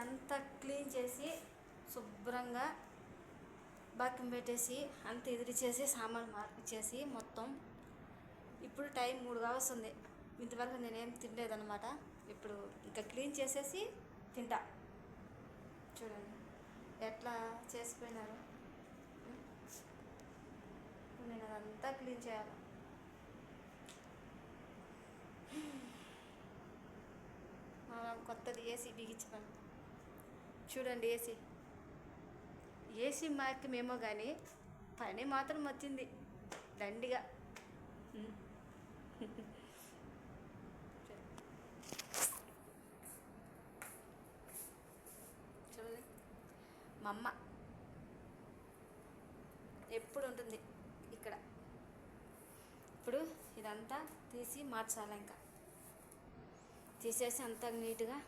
ఇదంతా క్లీన్ చేసి శుభ్రంగా బాక్యం పెట్టేసి అంత ఎదిరిచేసి సామాన్లు మార్పిచ్చేసి మొత్తం. ఇప్పుడు టైం 3 కావస్తుంది. ఇంతవరకు నేనేం తినలేదన్నమాట. ఇప్పుడు ఇంకా క్లీన్ చేసేసి తింటా. చూడండి ఎట్లా చేసిపోయినారు. నేను అదంతా క్లీన్ చేయాలి. కొత్తది ఏసీ బిగించుకోండి. చూడండి ఏసీ మాకేమేమో కానీ పని మాత్రం వచ్చింది దండిగా. చూడండి మా అమ్మ ఎప్పుడు ఉంటుంది ఇక్కడ. ఇప్పుడు ఇదంతా తీసి మార్చాలి. ఇంకా తీసేసి అంతా నీట్గా